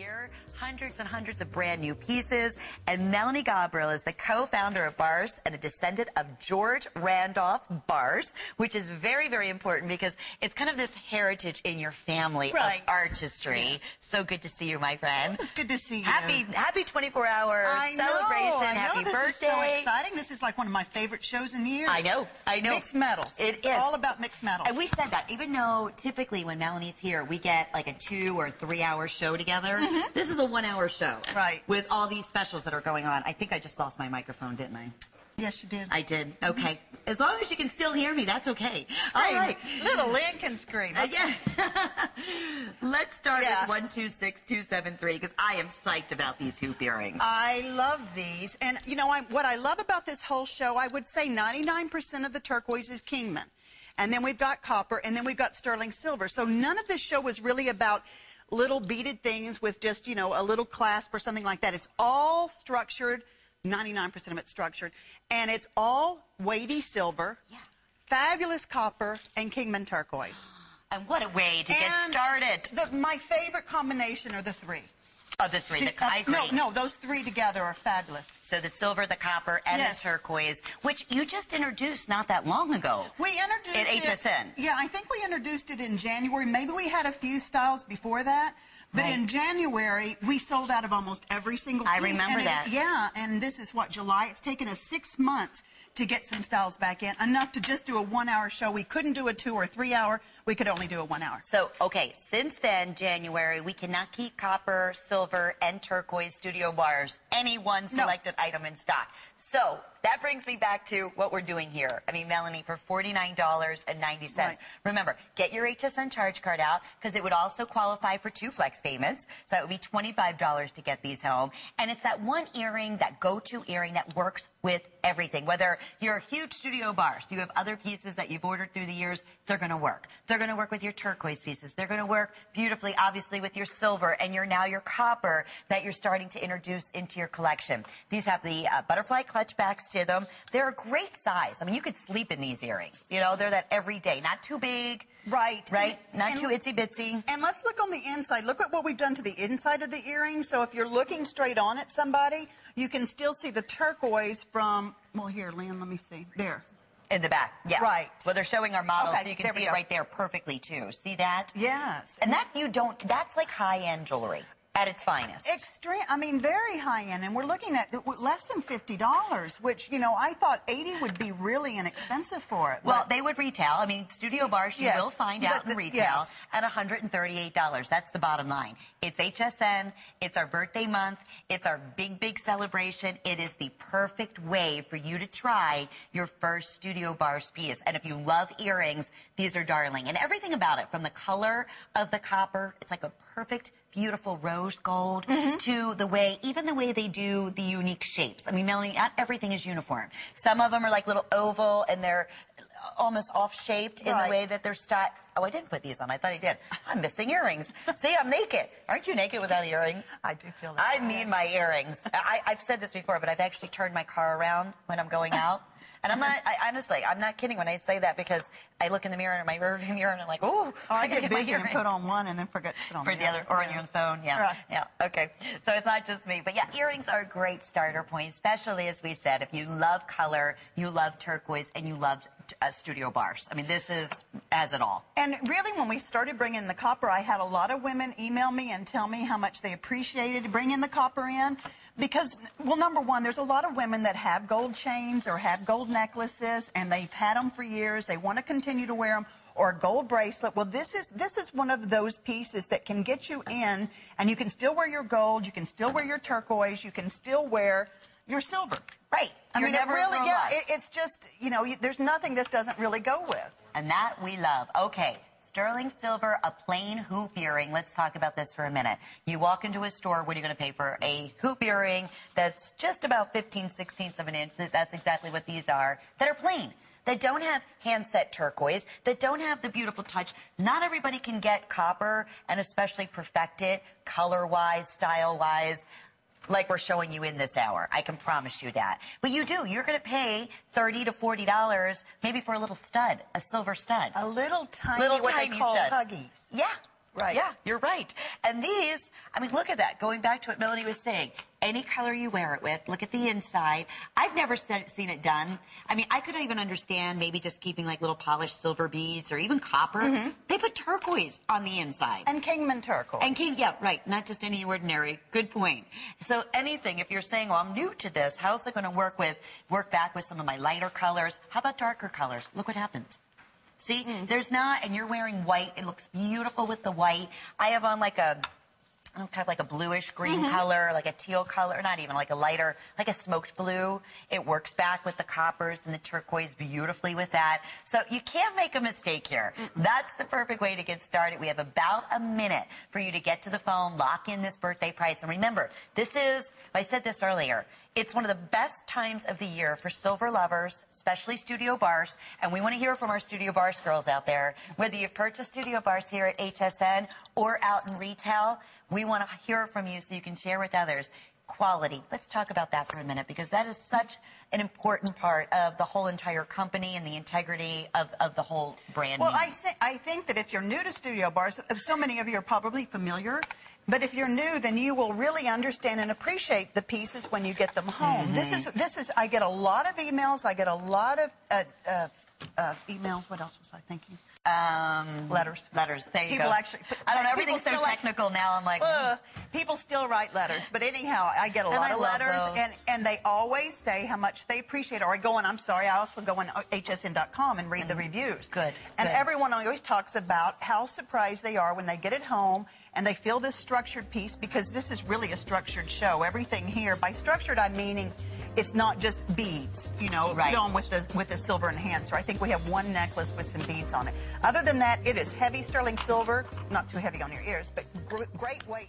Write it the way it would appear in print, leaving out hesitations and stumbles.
year, hundreds and hundreds of brand new pieces. And Melanie Gabriel is the co-founder of Barse and a descendant of George Randolph Barse, which is very, very important because it's kind of this heritage in your family of artistry. Yes. So good to see you, my friend. It's good to see you. Happy 24-hour celebration. Happy birthday. This is so exciting. This is like one of my favorite shows in years. I know. Mixed metals. It's all about mixed metals. And we said that, even though typically when Melanie's here, we get like a 2 or 3 hour show together. Mm-hmm. This is a 1 hour show. Right. With all these specials that are going on. I think I just lost my microphone, didn't I? Yes, you did. I did. Okay. As long as you can still hear me, that's okay. Scream. All right. Little Lynn can scream. Yeah. Let's start with 126273 because I am psyched about these hoop earrings. I love these. And, you know, what I love about this whole show, I would say 99% of the turquoise is Kingman. And then we've got copper, and then we've got sterling silver. So none of this show was really about little beaded things with just, you know, a little clasp or something like that. It's all structured. 99% of it's structured, and it's all weighty silver, fabulous copper, and Kingman turquoise. And what a way to get started. My favorite combination are the three. Of the three, I agree. No, those three together are fabulous. So the silver, the copper, and the turquoise, which you just introduced not that long ago. We introduced it. At HSN. Yeah, I think we introduced it in January. Maybe we had a few styles before that. But in January, we sold out of almost every single piece. I remember that. And this is what, July? It's taken us 6 months to get some styles back in, enough to just do a 1 hour show. We couldn't do a 2 or 3 hour. We could only do a 1 hour. So, okay, since then, January, we cannot keep copper, silver, and turquoise studio bars, any one selected item in stock. So, that brings me back to what we're doing here. I mean, Melanie, for $49.90. Right. Remember, get your HSN charge card out because it would also qualify for 2 flex payments. So that would be $25 to get these home. And it's that one earring, that go-to earring that works with everything. Whether you're a huge studio bar, so you have other pieces that you've ordered through the years, they're going to work. They're going to work with your turquoise pieces. They're going to work beautifully, obviously, with your silver and your copper that you're starting to introduce into your collection. These have the butterfly clutch backs to them. They're a great size. I mean, you could sleep in these earrings. You know, they're that everyday, not too big. Right. Not too itsy-bitsy. And let's look on the inside. Look at what we've done to the inside of the earring. So if you're looking straight on at somebody, you can still see the turquoise from, well, here, Lynn, let me see. There. In the back, yeah. Right. Well, they're showing our model, so you can see it right there perfectly, too. See that? Yes. And that that's like high-end jewelry. At its finest. Extreme, I mean, very high-end, and we're looking at less than $50, which, you know, I thought $80 would be really inexpensive for it. Well, they would retail. I mean, studio bars you will find out in retail at $138. That's the bottom line. It's HSN. It's our birthday month. It's our big, big celebration. It is the perfect way for you to try your first studio bars piece. And if you love earrings, these are darling. And everything about it, from the color of the copper, it's like a perfect, beautiful rose gold, to even the way they do the unique shapes. I mean, Melanie, not everything is uniform. Some of them are like little oval, and they're almost off-shaped in the way that they're styled. Oh, I didn't put these on. I thought I did. I'm missing earrings. See, I'm naked. Aren't you naked without earrings? I do feel that. I need my earrings. I've said this before, but I've actually turned my car around when I'm going out. And honestly, I'm not kidding when I say that, because I look in the mirror, in my rearview mirror, and I'm like, ooh, I get busy and put on one and then forget to put on the other. Or on your phone, yeah, okay. So it's not just me. But yeah, earrings are a great starter point, especially, as we said, if you love color, you love turquoise, and you love studio bars. I mean, this has it all. And really, when we started bringing the copper, I had a lot of women email me and tell me how much they appreciated bringing the copper in. Because, well, number one, there's a lot of women that have gold chains or have gold necklaces, and they've had them for years. They want to continue to wear them, or a gold bracelet. Well, this is one of those pieces that can get you in, and you can still wear your gold, you can still wear your turquoise, you can still wear your silver. Right. I mean, never really, it's just, you know, there's nothing this doesn't really go with. And that we love. Okay. Sterling silver, a plain hoop earring. Let's talk about this for a minute. You walk into a store, what are you going to pay for? A hoop earring that's just about 15/16 of an inch. That's exactly what these are, that are plain, that don't have hand-set turquoise, that don't have the beautiful touch. Not everybody can get copper, and especially perfect it color-wise, style-wise, like we're showing you in this hour. I can promise you that. But you do. You're going to pay $30 to $40 maybe for a little stud, a silver stud. A little tiny, what they call stud. huggies. Yeah. Right. Yeah, you're right. And these, I mean, look at that. Going back to what Melanie was saying, any color you wear it with, look at the inside. I've never seen it done. I mean, I could even understand maybe just keeping like little polished silver beads or even copper. They put turquoise on the inside. And Kingman turquoise. And yeah, right. Not just any ordinary. Good point. So anything, if you're saying, well, I'm new to this, how's it going to work back with some of my lighter colors? How about darker colors? Look what happens. See, there's not, and you're wearing white. It looks beautiful with the white. I have on like a, kind of like a bluish green color, like a teal color, not even, like a lighter, like a smoked blue. It works back with the coppers and the turquoise beautifully with that. So you can't make a mistake here. That's the perfect way to get started. We have about a minute for you to get to the phone, lock in this birthday price. And remember, this is, I said this earlier, it's one of the best times of the year for silver lovers, especially Studio Barse. And we want to hear from our Studio Barse girls out there. Whether you've purchased Studio Barse here at HSN or out in retail, we want to hear from you so you can share with others. Quality. Let's talk about that for a minute, because that is such an important part of the whole entire company and the integrity of the whole brand. Well, I think that if you're new to Studio Barse, so many of you are probably familiar, but if you're new, then you will really understand and appreciate the pieces when you get them home. This is. I get a lot of emails. I get a lot of emails. What else was I thinking? Letters. Letters. There you people go. Actually, I don't know. Everything's so technical now. I'm like, people still write letters. But anyhow, I get a lot of letters, and they always say how much they appreciate it. Or I go on. I'm sorry. I also go on hsn.com and read the reviews. Good. And everyone always talks about how surprised they are when they get it home and they feel this structured piece, because this is really a structured show. Everything here, by structured, I'm meaning it's not just beads, you know, filmed with the silver enhancer. I think we have one necklace with some beads on it. Other than that, it is heavy sterling silver, not too heavy on your ears, but great weight.